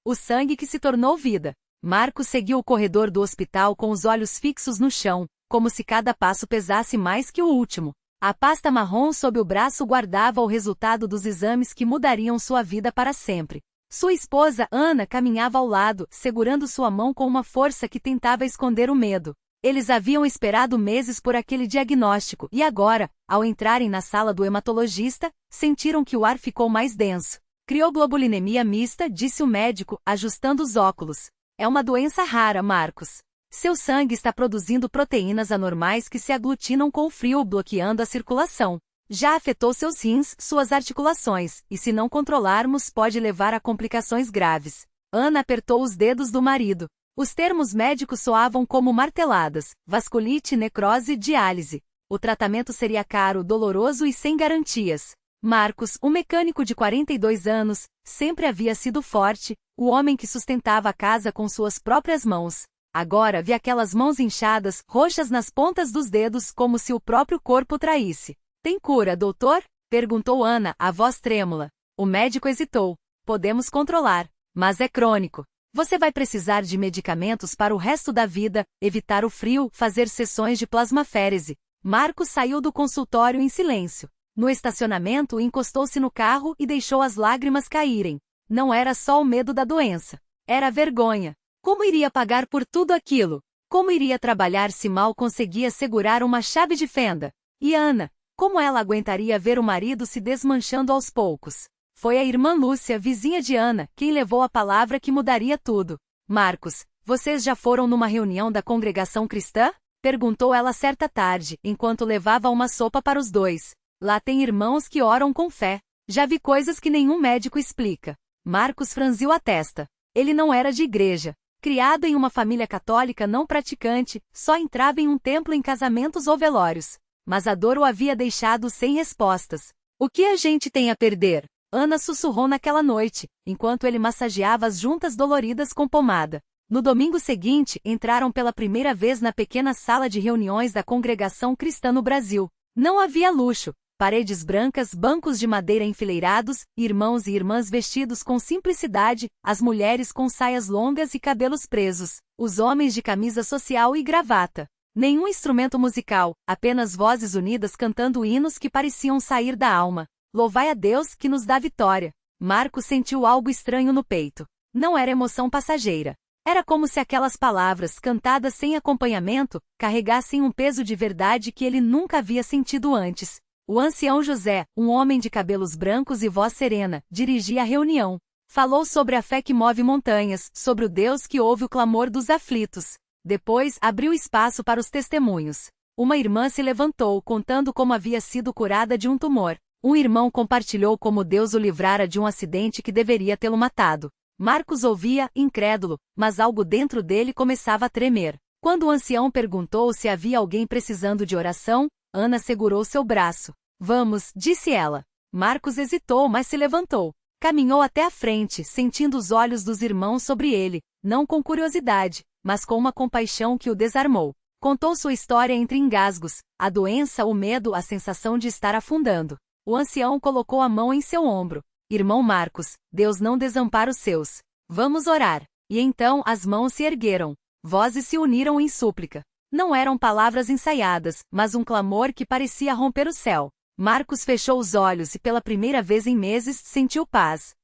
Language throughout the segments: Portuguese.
o sangue que se tornou vida. Marcos seguiu o corredor do hospital com os olhos fixos no chão, como se cada passo pesasse mais que o último. A pasta marrom sob o braço guardava o resultado dos exames que mudariam sua vida para sempre. Sua esposa, Ana, caminhava ao lado, segurando sua mão com uma força que tentava esconder o medo. Eles haviam esperado meses por aquele diagnóstico e agora, ao entrarem na sala do hematologista, sentiram que o ar ficou mais denso. Crioglobulinemia mista, disse o médico, ajustando os óculos. É uma doença rara, Marcos. Seu sangue está produzindo proteínas anormais que se aglutinam com o frio, bloqueando a circulação. Já afetou seus rins, suas articulações, e se não controlarmos pode levar a complicações graves. Ana apertou os dedos do marido. Os termos médicos soavam como marteladas: vasculite, necrose, diálise. O tratamento seria caro, doloroso e sem garantias. Marcos, um mecânico de 42 anos, sempre havia sido forte, o homem que sustentava a casa com suas próprias mãos. Agora via aquelas mãos inchadas, roxas nas pontas dos dedos, como se o próprio corpo traísse. Tem cura, doutor? Perguntou Ana, a voz trêmula. O médico hesitou. Podemos controlar, mas é crônico. Você vai precisar de medicamentos para o resto da vida, evitar o frio, fazer sessões de plasmaférese. Marcos saiu do consultório em silêncio. No estacionamento, encostou-se no carro e deixou as lágrimas caírem. Não era só o medo da doença. Era a vergonha. Como iria pagar por tudo aquilo? Como iria trabalhar se mal conseguia segurar uma chave de fenda? E Ana? Como ela aguentaria ver o marido se desmanchando aos poucos? Foi a irmã Lúcia, vizinha de Ana, quem levou a palavra que mudaria tudo. Marcos, vocês já foram numa reunião da congregação cristã? Perguntou ela certa tarde, enquanto levava uma sopa para os dois. Lá tem irmãos que oram com fé. Já vi coisas que nenhum médico explica. Marcos franziu a testa. Ele não era de igreja. Criado em uma família católica não praticante, só entrava em um templo em casamentos ou velórios. Mas a dor o havia deixado sem respostas. O que a gente tem a perder? Ana sussurrou naquela noite, enquanto ele massageava as juntas doloridas com pomada. No domingo seguinte, entraram pela primeira vez na pequena sala de reuniões da congregação cristã no Brasil. Não havia luxo. Paredes brancas, bancos de madeira enfileirados, irmãos e irmãs vestidos com simplicidade, as mulheres com saias longas e cabelos presos, os homens de camisa social e gravata. Nenhum instrumento musical, apenas vozes unidas cantando hinos que pareciam sair da alma. Louvai a Deus que nos dá vitória. Marcos sentiu algo estranho no peito. Não era emoção passageira. Era como se aquelas palavras, cantadas sem acompanhamento, carregassem um peso de verdade que ele nunca havia sentido antes. O ancião José, um homem de cabelos brancos e voz serena, dirigia a reunião. Falou sobre a fé que move montanhas, sobre o Deus que ouve o clamor dos aflitos. Depois, abriu espaço para os testemunhos. Uma irmã se levantou, contando como havia sido curada de um tumor. Um irmão compartilhou como Deus o livrara de um acidente que deveria tê-lo matado. Marcos ouvia, incrédulo, mas algo dentro dele começava a tremer. Quando o ancião perguntou se havia alguém precisando de oração, Ana segurou seu braço. Vamos, disse ela. Marcos hesitou, mas se levantou. Caminhou até a frente, sentindo os olhos dos irmãos sobre ele, não com curiosidade, mas com uma compaixão que o desarmou. Contou sua história entre engasgos, a doença, o medo, a sensação de estar afundando. O ancião colocou a mão em seu ombro. Irmão Marcos, Deus não desampara os seus. Vamos orar. E então as mãos se ergueram. Vozes se uniram em súplica. Não eram palavras ensaiadas, mas um clamor que parecia romper o céu. Marcos fechou os olhos e pela primeira vez em meses sentiu paz.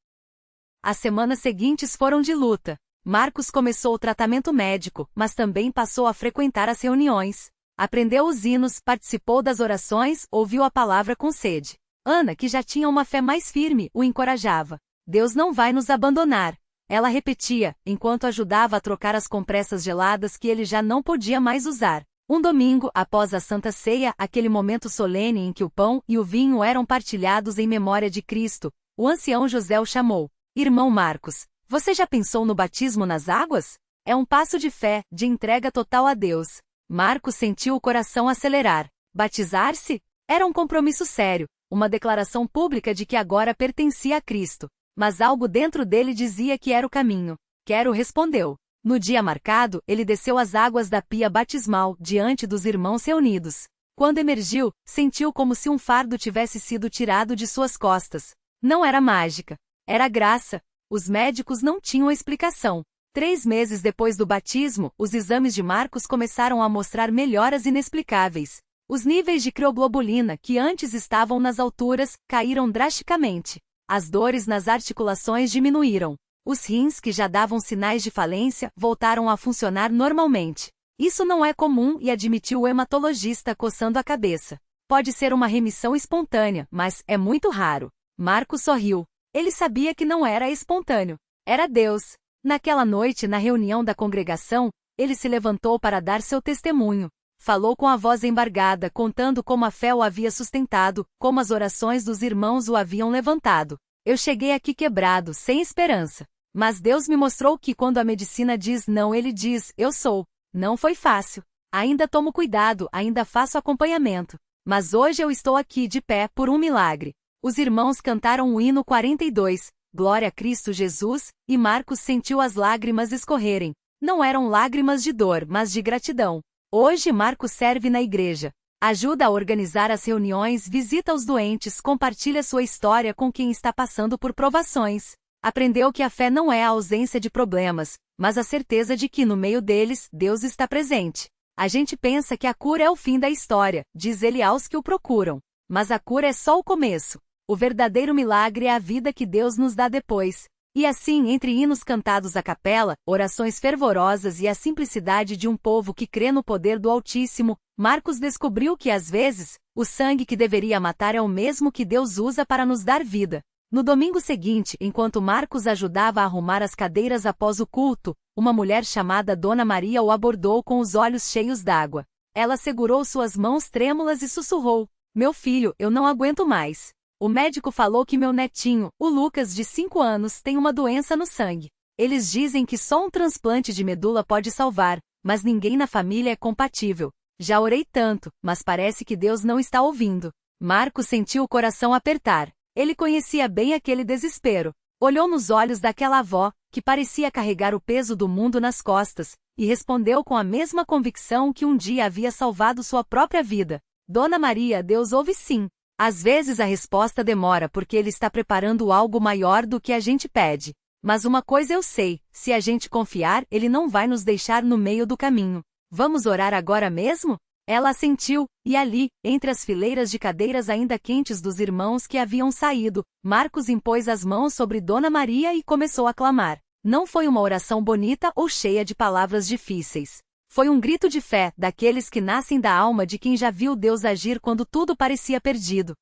As semanas seguintes foram de luta. Marcos começou o tratamento médico, mas também passou a frequentar as reuniões. Aprendeu os hinos, participou das orações, ouviu a palavra com sede. Ana, que já tinha uma fé mais firme, o encorajava. Deus não vai nos abandonar. Ela repetia, enquanto ajudava a trocar as compressas geladas que ele já não podia mais usar. Um domingo, após a Santa Ceia, aquele momento solene em que o pão e o vinho eram partilhados em memória de Cristo, o ancião José o chamou. Irmão Marcos, você já pensou no batismo nas águas? É um passo de fé, de entrega total a Deus. Marcos sentiu o coração acelerar. Batizar-se? Era um compromisso sério, uma declaração pública de que agora pertencia a Cristo. Mas algo dentro dele dizia que era o caminho. Quero, respondeu. No dia marcado, ele desceu as águas da pia batismal, diante dos irmãos reunidos. Quando emergiu, sentiu como se um fardo tivesse sido tirado de suas costas. Não era mágica. Era graça. Os médicos não tinham explicação. 3 meses depois do batismo, os exames de Marcos começaram a mostrar melhoras inexplicáveis. Os níveis de crioglobulina, que antes estavam nas alturas, caíram drasticamente. As dores nas articulações diminuíram. Os rins, que já davam sinais de falência, voltaram a funcionar normalmente. Isso não é comum, e admitiu o hematologista coçando a cabeça. Pode ser uma remissão espontânea, mas é muito raro. Marcos sorriu. Ele sabia que não era espontâneo. Era Deus. Naquela noite, na reunião da congregação, ele se levantou para dar seu testemunho. Falou com a voz embargada, contando como a fé o havia sustentado, como as orações dos irmãos o haviam levantado. Eu cheguei aqui quebrado, sem esperança. Mas Deus me mostrou que quando a medicina diz não, ele diz, eu sou. Não foi fácil. Ainda tomo cuidado, ainda faço acompanhamento. Mas hoje eu estou aqui de pé por um milagre. Os irmãos cantaram o hino 42, Glória a Cristo Jesus, e Marcos sentiu as lágrimas escorrerem. Não eram lágrimas de dor, mas de gratidão. Hoje Marcos serve na igreja. Ajuda a organizar as reuniões, visita os doentes, compartilha sua história com quem está passando por provações. Aprendeu que a fé não é a ausência de problemas, mas a certeza de que no meio deles, Deus está presente. A gente pensa que a cura é o fim da história, diz ele aos que o procuram. Mas a cura é só o começo. O verdadeiro milagre é a vida que Deus nos dá depois. E assim, entre hinos cantados à capela, orações fervorosas e a simplicidade de um povo que crê no poder do Altíssimo, Marcos descobriu que às vezes, o sangue que deveria matar é o mesmo que Deus usa para nos dar vida. No domingo seguinte, enquanto Marcos ajudava a arrumar as cadeiras após o culto, uma mulher chamada Dona Maria o abordou com os olhos cheios d'água. Ela segurou suas mãos trêmulas e sussurrou: Meu filho, eu não aguento mais. O médico falou que meu netinho, o Lucas, de 5 anos, tem uma doença no sangue. Eles dizem que só um transplante de medula pode salvar, mas ninguém na família é compatível. Já orei tanto, mas parece que Deus não está ouvindo. Marcos sentiu o coração apertar. Ele conhecia bem aquele desespero. Olhou nos olhos daquela avó, que parecia carregar o peso do mundo nas costas, e respondeu com a mesma convicção que um dia havia salvado sua própria vida. Dona Maria, Deus ouve sim. Às vezes a resposta demora porque Ele está preparando algo maior do que a gente pede. Mas uma coisa eu sei, se a gente confiar, Ele não vai nos deixar no meio do caminho. Vamos orar agora mesmo? Ela assentiu, e ali, entre as fileiras de cadeiras ainda quentes dos irmãos que haviam saído, Marcos impôs as mãos sobre Dona Maria e começou a clamar. Não foi uma oração bonita ou cheia de palavras difíceis. Foi um grito de fé, daqueles que nascem da alma de quem já viu Deus agir quando tudo parecia perdido.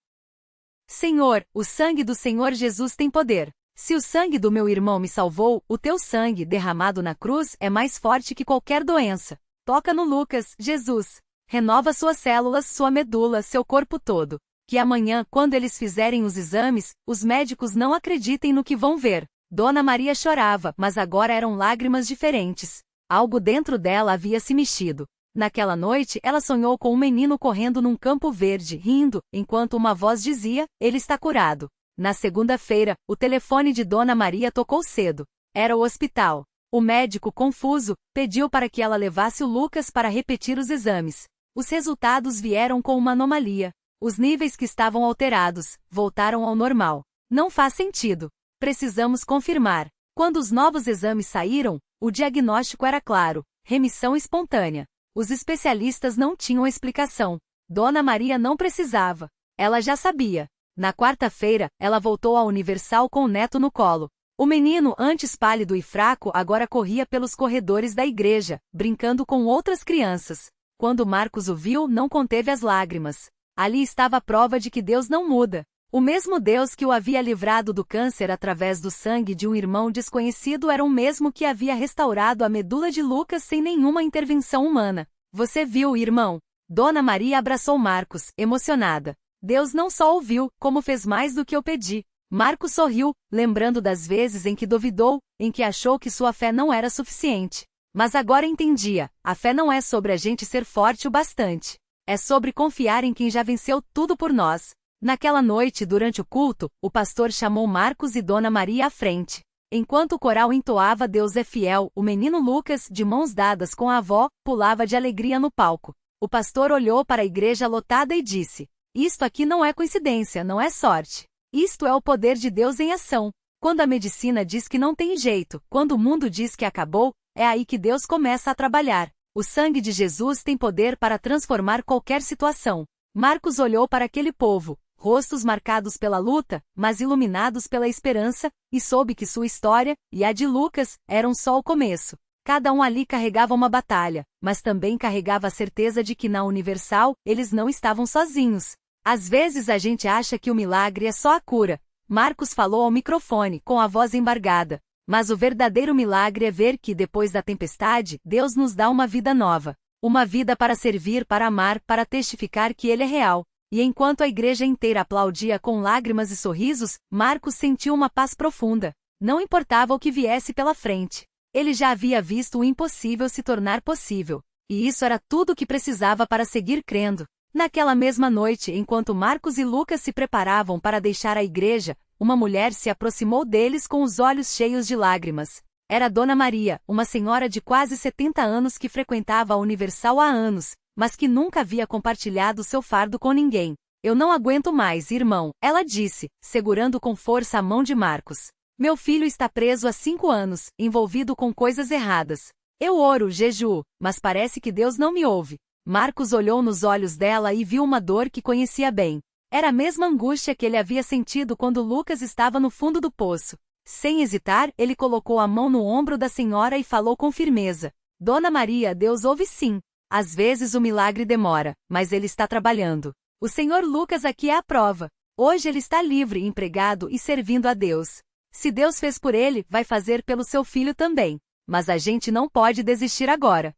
Senhor, o sangue do Senhor Jesus tem poder. Se o sangue do meu irmão me salvou, o teu sangue, derramado na cruz, é mais forte que qualquer doença. Toca no Lucas, Jesus. Renova suas células, sua medula, seu corpo todo. Que amanhã, quando eles fizerem os exames, os médicos não acreditem no que vão ver. Dona Maria chorava, mas agora eram lágrimas diferentes. Algo dentro dela havia se mexido. Naquela noite, ela sonhou com um menino correndo num campo verde, rindo, enquanto uma voz dizia, ele está curado. Na segunda-feira, o telefone de Dona Maria tocou cedo. Era o hospital. O médico, confuso, pediu para que ela levasse o Lucas para repetir os exames. Os resultados vieram com uma anomalia. Os níveis que estavam alterados voltaram ao normal. Não faz sentido. Precisamos confirmar. Quando os novos exames saíram, o diagnóstico era claro: remissão espontânea. Os especialistas não tinham explicação. Dona Maria não precisava. Ela já sabia. Na quarta-feira, ela voltou à Universal com o neto no colo. O menino, antes pálido e fraco, agora corria pelos corredores da igreja, brincando com outras crianças. Quando Marcos o viu, não conteve as lágrimas. Ali estava a prova de que Deus não muda. O mesmo Deus que o havia livrado do câncer através do sangue de um irmão desconhecido era o mesmo que havia restaurado a medula de Lucas sem nenhuma intervenção humana. Você viu, irmão? Dona Maria abraçou Marcos, emocionada. Deus não só ouviu, como fez mais do que eu pedi. Marcos sorriu, lembrando das vezes em que duvidou, em que achou que sua fé não era suficiente. Mas agora entendia, a fé não é sobre a gente ser forte o bastante. É sobre confiar em quem já venceu tudo por nós. Naquela noite, durante o culto, o pastor chamou Marcos e Dona Maria à frente. Enquanto o coral entoava Deus é fiel, o menino Lucas, de mãos dadas com a avó, pulava de alegria no palco. O pastor olhou para a igreja lotada e disse: Isto aqui não é coincidência, não é sorte. Isto é o poder de Deus em ação. Quando a medicina diz que não tem jeito, quando o mundo diz que acabou, é aí que Deus começa a trabalhar. O sangue de Jesus tem poder para transformar qualquer situação. Marcos olhou para aquele povo, rostos marcados pela luta, mas iluminados pela esperança, e soube que sua história, e a de Lucas, eram só o começo. Cada um ali carregava uma batalha, mas também carregava a certeza de que na Universal, eles não estavam sozinhos. Às vezes a gente acha que o milagre é só a cura. Marcos falou ao microfone, com a voz embargada. Mas o verdadeiro milagre é ver que, depois da tempestade, Deus nos dá uma vida nova. Uma vida para servir, para amar, para testificar que Ele é real. E enquanto a igreja inteira aplaudia com lágrimas e sorrisos, Marcos sentiu uma paz profunda. Não importava o que viesse pela frente. Ele já havia visto o impossível se tornar possível. E isso era tudo o que precisava para seguir crendo. Naquela mesma noite, enquanto Marcos e Lucas se preparavam para deixar a igreja, uma mulher se aproximou deles com os olhos cheios de lágrimas. Era Dona Maria, uma senhora de quase 70 anos que frequentava a Universal há anos, mas que nunca havia compartilhado seu fardo com ninguém. Eu não aguento mais, irmão, ela disse, segurando com força a mão de Marcos. Meu filho está preso há 5 anos, envolvido com coisas erradas. Eu oro, jejuo, mas parece que Deus não me ouve. Marcos olhou nos olhos dela e viu uma dor que conhecia bem. Era a mesma angústia que ele havia sentido quando Lucas estava no fundo do poço. Sem hesitar, ele colocou a mão no ombro da senhora e falou com firmeza. Dona Maria, Deus ouve sim. Às vezes o milagre demora, mas ele está trabalhando. O senhor Lucas aqui é a prova. Hoje ele está livre, empregado e servindo a Deus. Se Deus fez por ele, vai fazer pelo seu filho também. Mas a gente não pode desistir agora.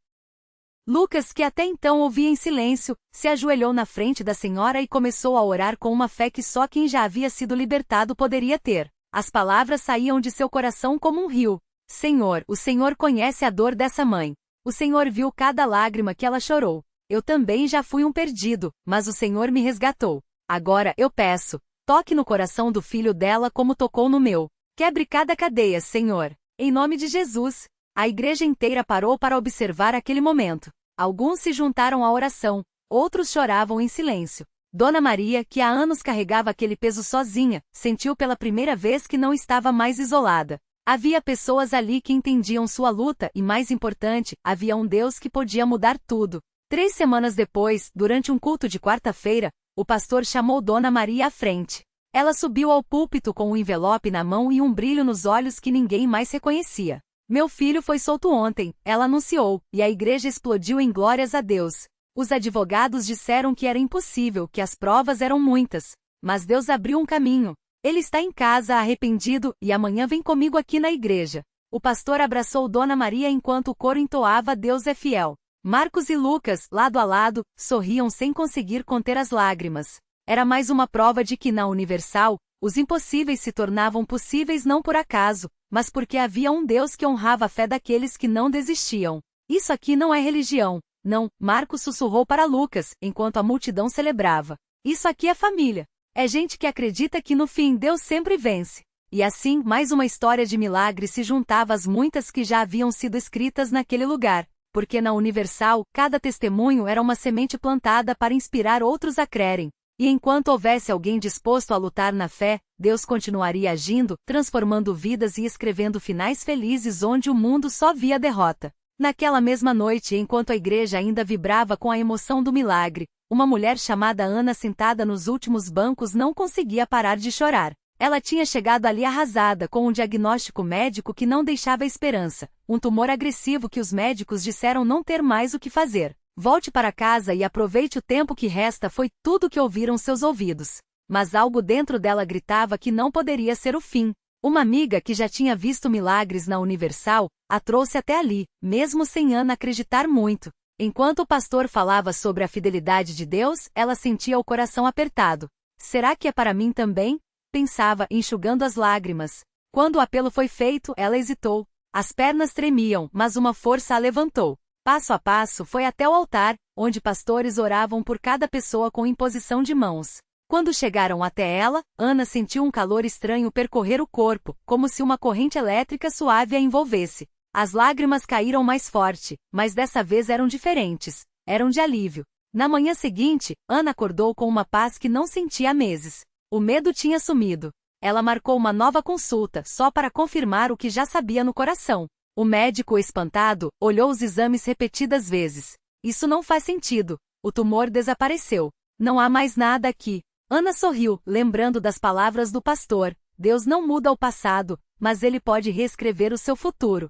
Lucas, que até então ouvia em silêncio, se ajoelhou na frente da senhora e começou a orar com uma fé que só quem já havia sido libertado poderia ter. As palavras saíam de seu coração como um rio. Senhor, o Senhor conhece a dor dessa mãe. O Senhor viu cada lágrima que ela chorou. Eu também já fui um perdido, mas o Senhor me resgatou. Agora, eu peço, toque no coração do filho dela como tocou no meu. Quebre cada cadeia, Senhor. Em nome de Jesus. A igreja inteira parou para observar aquele momento. Alguns se juntaram à oração, outros choravam em silêncio. Dona Maria, que há anos carregava aquele peso sozinha, sentiu pela primeira vez que não estava mais isolada. Havia pessoas ali que entendiam sua luta e, mais importante, havia um Deus que podia mudar tudo. 3 semanas depois, durante um culto de quarta-feira, o pastor chamou Dona Maria à frente. Ela subiu ao púlpito com um envelope na mão e um brilho nos olhos que ninguém mais reconhecia. Meu filho foi solto ontem, ela anunciou, e a igreja explodiu em glórias a Deus. Os advogados disseram que era impossível, que as provas eram muitas. Mas Deus abriu um caminho. Ele está em casa arrependido, e amanhã vem comigo aqui na igreja. O pastor abraçou Dona Maria enquanto o coro entoava Deus é fiel. Marcos e Lucas, lado a lado, sorriam sem conseguir conter as lágrimas. Era mais uma prova de que na Universal, os impossíveis se tornavam possíveis não por acaso, mas porque havia um Deus que honrava a fé daqueles que não desistiam. Isso aqui não é religião. Não, Marcos sussurrou para Lucas, enquanto a multidão celebrava. Isso aqui é família. É gente que acredita que no fim Deus sempre vence. E assim, mais uma história de milagre se juntava às muitas que já haviam sido escritas naquele lugar. Porque na Universal, cada testemunho era uma semente plantada para inspirar outros a crerem. E enquanto houvesse alguém disposto a lutar na fé, Deus continuaria agindo, transformando vidas e escrevendo finais felizes onde o mundo só via derrota. Naquela mesma noite, enquanto a igreja ainda vibrava com a emoção do milagre, uma mulher chamada Ana, sentada nos últimos bancos, não conseguia parar de chorar. Ela tinha chegado ali arrasada com um diagnóstico médico que não deixava esperança, um tumor agressivo que os médicos disseram não ter mais o que fazer. Volte para casa e aproveite o tempo que resta, foi tudo que ouviram seus ouvidos. Mas algo dentro dela gritava que não poderia ser o fim. Uma amiga que já tinha visto milagres na Universal, a trouxe até ali, mesmo sem Ana acreditar muito. Enquanto o pastor falava sobre a fidelidade de Deus, ela sentia o coração apertado. Será que é para mim também? Pensava, enxugando as lágrimas. Quando o apelo foi feito, ela hesitou. As pernas tremiam, mas uma força a levantou. Passo a passo foi até o altar, onde pastores oravam por cada pessoa com imposição de mãos. Quando chegaram até ela, Ana sentiu um calor estranho percorrer o corpo, como se uma corrente elétrica suave a envolvesse. As lágrimas caíram mais forte, mas dessa vez eram diferentes. Eram de alívio. Na manhã seguinte, Ana acordou com uma paz que não sentia há meses. O medo tinha sumido. Ela marcou uma nova consulta, só para confirmar o que já sabia no coração. O médico, espantado, olhou os exames repetidas vezes. Isso não faz sentido. O tumor desapareceu. Não há mais nada aqui. Ana sorriu, lembrando das palavras do pastor. Deus não muda o passado, mas ele pode reescrever o seu futuro.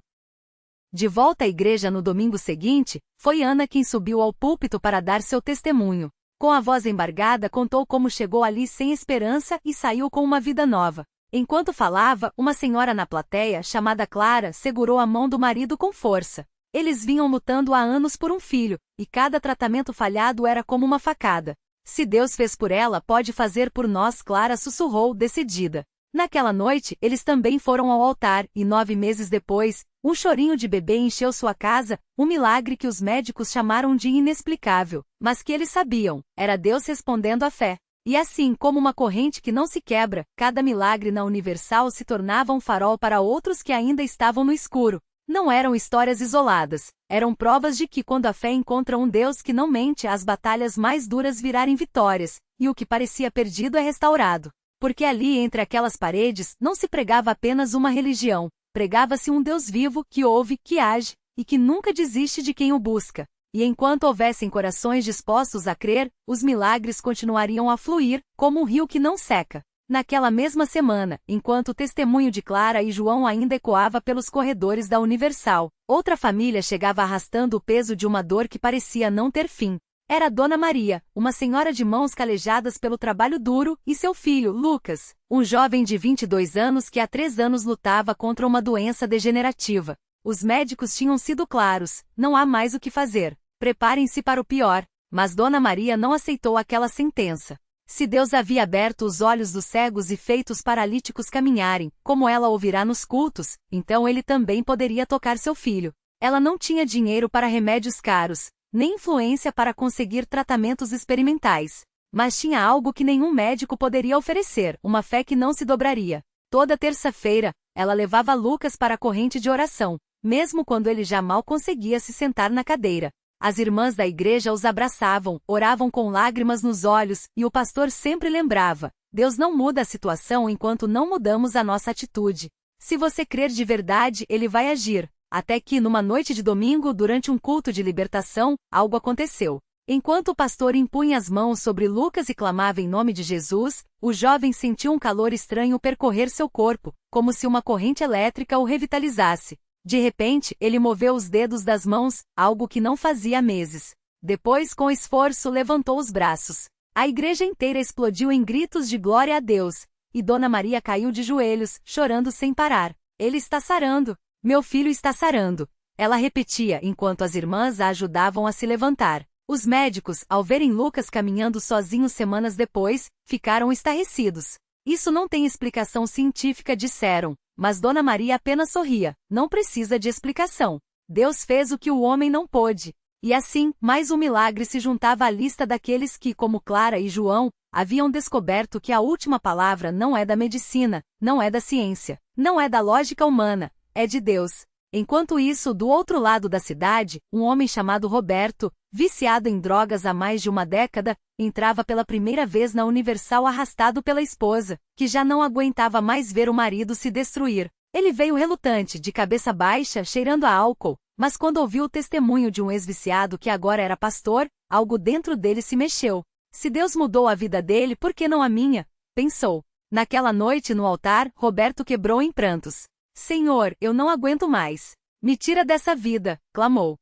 De volta à igreja no domingo seguinte, foi Ana quem subiu ao púlpito para dar seu testemunho. Com a voz embargada, contou como chegou ali sem esperança e saiu com uma vida nova. Enquanto falava, uma senhora na plateia, chamada Clara, segurou a mão do marido com força. Eles vinham lutando há anos por um filho, e cada tratamento falhado era como uma facada. Se Deus fez por ela, pode fazer por nós, Clara sussurrou, decidida. Naquela noite, eles também foram ao altar, e 9 meses depois, um chorinho de bebê encheu sua casa, um milagre que os médicos chamaram de inexplicável, mas que eles sabiam, era Deus respondendo à fé. E assim, como uma corrente que não se quebra, cada milagre na Universal se tornava um farol para outros que ainda estavam no escuro. Não eram histórias isoladas, eram provas de que quando a fé encontra um Deus que não mente, as batalhas mais duras virarem vitórias, e o que parecia perdido é restaurado. Porque ali entre aquelas paredes não se pregava apenas uma religião, pregava-se um Deus vivo que ouve, que age, e que nunca desiste de quem o busca. E enquanto houvessem corações dispostos a crer, os milagres continuariam a fluir, como um rio que não seca. Naquela mesma semana, enquanto o testemunho de Clara e João ainda ecoava pelos corredores da Universal, outra família chegava arrastando o peso de uma dor que parecia não ter fim. Era Dona Maria, uma senhora de mãos calejadas pelo trabalho duro, e seu filho, Lucas, um jovem de 22 anos que há 3 anos lutava contra uma doença degenerativa. Os médicos tinham sido claros, não há mais o que fazer. Preparem-se para o pior. Mas Dona Maria não aceitou aquela sentença. Se Deus havia aberto os olhos dos cegos e feito os paralíticos caminharem, como ela ouvirá nos cultos, então ele também poderia tocar seu filho. Ela não tinha dinheiro para remédios caros, nem influência para conseguir tratamentos experimentais. Mas tinha algo que nenhum médico poderia oferecer, uma fé que não se dobraria. Toda terça-feira, ela levava Lucas para a corrente de oração, mesmo quando ele já mal conseguia se sentar na cadeira. As irmãs da igreja os abraçavam, oravam com lágrimas nos olhos, e o pastor sempre lembrava: Deus não muda a situação enquanto não mudamos a nossa atitude. Se você crer de verdade, ele vai agir. Até que, numa noite de domingo, durante um culto de libertação, algo aconteceu. Enquanto o pastor impunha as mãos sobre Lucas e clamava em nome de Jesus, o jovem sentiu um calor estranho percorrer seu corpo, como se uma corrente elétrica o revitalizasse. De repente, ele moveu os dedos das mãos, algo que não fazia há meses. Depois, com esforço, levantou os braços. A igreja inteira explodiu em gritos de glória a Deus, e Dona Maria caiu de joelhos, chorando sem parar. Ele está sarando. Meu filho está sarando. Ela repetia enquanto as irmãs a ajudavam a se levantar. Os médicos, ao verem Lucas caminhando sozinho semanas depois, ficaram estarrecidos. Isso não tem explicação científica, disseram. Mas Dona Maria apenas sorria. Não precisa de explicação. Deus fez o que o homem não pôde. E assim, mais um milagre se juntava à lista daqueles que, como Clara e João, haviam descoberto que a última palavra não é da medicina, não é da ciência, não é da lógica humana, é de Deus. Enquanto isso, do outro lado da cidade, um homem chamado Roberto, viciado em drogas há mais de uma década, entrava pela primeira vez na Universal arrastado pela esposa, que já não aguentava mais ver o marido se destruir. Ele veio relutante, de cabeça baixa, cheirando a álcool, mas quando ouviu o testemunho de um ex-viciado que agora era pastor, algo dentro dele se mexeu. Se Deus mudou a vida dele, por que não a minha? Pensou. Naquela noite no altar, Roberto quebrou em prantos. Senhor, eu não aguento mais. Me tira dessa vida, clamou.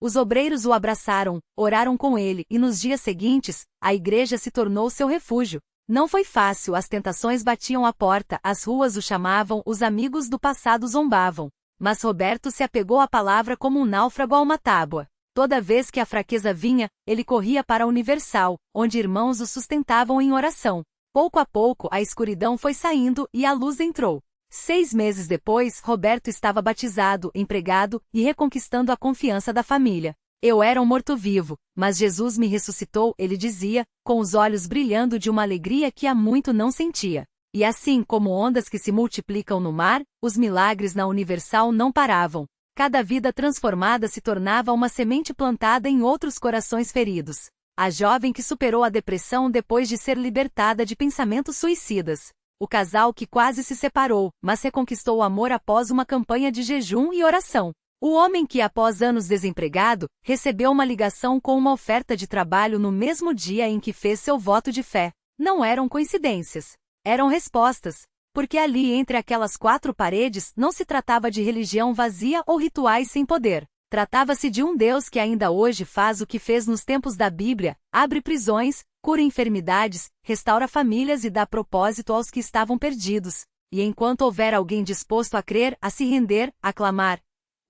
Os obreiros o abraçaram, oraram com ele, e nos dias seguintes, a igreja se tornou seu refúgio. Não foi fácil, as tentações batiam à porta, as ruas o chamavam, os amigos do passado zombavam. Mas Roberto se apegou à palavra como um náufrago a uma tábua. Toda vez que a fraqueza vinha, ele corria para a Universal, onde irmãos o sustentavam em oração. Pouco a pouco, a escuridão foi saindo e a luz entrou. 6 meses depois, Roberto estava batizado, empregado e reconquistando a confiança da família. Eu era um morto-vivo, mas Jesus me ressuscitou, ele dizia, com os olhos brilhando de uma alegria que há muito não sentia. E assim como ondas que se multiplicam no mar, os milagres na Universal não paravam. Cada vida transformada se tornava uma semente plantada em outros corações feridos. A jovem que superou a depressão depois de ser libertada de pensamentos suicidas. O casal que quase se separou, mas reconquistou o amor após uma campanha de jejum e oração. O homem que, após anos desempregado, recebeu uma ligação com uma oferta de trabalho no mesmo dia em que fez seu voto de fé. Não eram coincidências. Eram respostas. Porque ali, entre aquelas quatro paredes, não se tratava de religião vazia ou rituais sem poder. Tratava-se de um Deus que ainda hoje faz o que fez nos tempos da Bíblia, abre prisões, cura enfermidades, restaura famílias e dá propósito aos que estavam perdidos. E enquanto houver alguém disposto a crer, a se render, a clamar,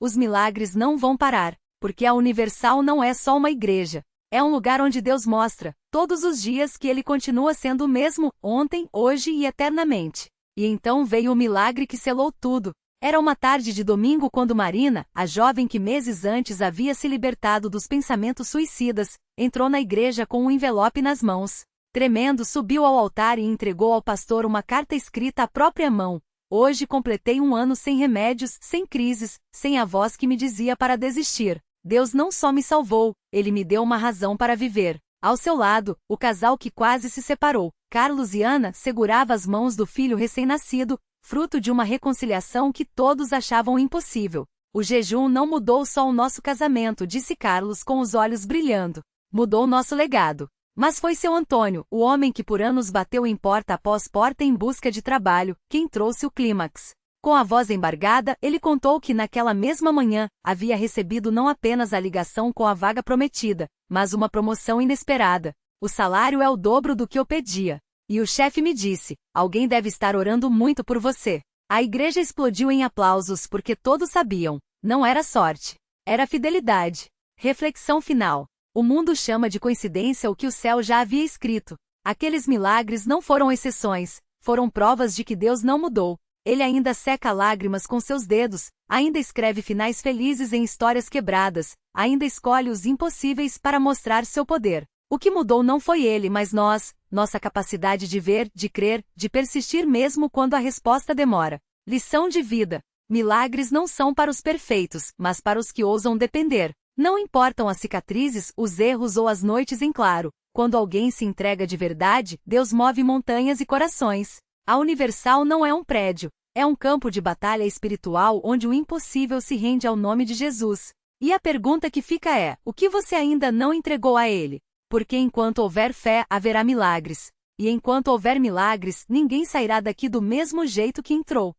os milagres não vão parar, porque a Universal não é só uma igreja. É um lugar onde Deus mostra, todos os dias, que Ele continua sendo o mesmo, ontem, hoje e eternamente. E então veio o milagre que selou tudo. Era uma tarde de domingo quando Marina, a jovem que meses antes havia se libertado dos pensamentos suicidas, entrou na igreja com um envelope nas mãos. Tremendo, subiu ao altar e entregou ao pastor uma carta escrita à própria mão. Hoje completei 1 ano sem remédios, sem crises, sem a voz que me dizia para desistir. Deus não só me salvou, Ele me deu uma razão para viver. Ao seu lado, o casal que quase se separou, Carlos e Ana, segurava as mãos do filho recém-nascido, fruto de uma reconciliação que todos achavam impossível. O jejum não mudou só o nosso casamento, disse Carlos com os olhos brilhando. Mudou nosso legado. Mas foi seu Antônio, o homem que por anos bateu em porta após porta em busca de trabalho, quem trouxe o clímax. Com a voz embargada, ele contou que naquela mesma manhã, havia recebido não apenas a ligação com a vaga prometida, mas uma promoção inesperada. O salário é o dobro do que eu pedia. E o chefe me disse, alguém deve estar orando muito por você. A igreja explodiu em aplausos porque todos sabiam, não era sorte, era fidelidade. Reflexão final. O mundo chama de coincidência o que o céu já havia escrito. Aqueles milagres não foram exceções, foram provas de que Deus não mudou. Ele ainda seca lágrimas com seus dedos, ainda escreve finais felizes em histórias quebradas, ainda escolhe os impossíveis para mostrar seu poder. O que mudou não foi ele, mas nós, nossa capacidade de ver, de crer, de persistir mesmo quando a resposta demora. Lição de vida. Milagres não são para os perfeitos, mas para os que ousam depender. Não importam as cicatrizes, os erros ou as noites em claro. Quando alguém se entrega de verdade, Deus move montanhas e corações. A Universal não é um prédio, é um campo de batalha espiritual onde o impossível se rende ao nome de Jesus. E a pergunta que fica é, o que você ainda não entregou a Ele? Porque enquanto houver fé, haverá milagres. E enquanto houver milagres, ninguém sairá daqui do mesmo jeito que entrou.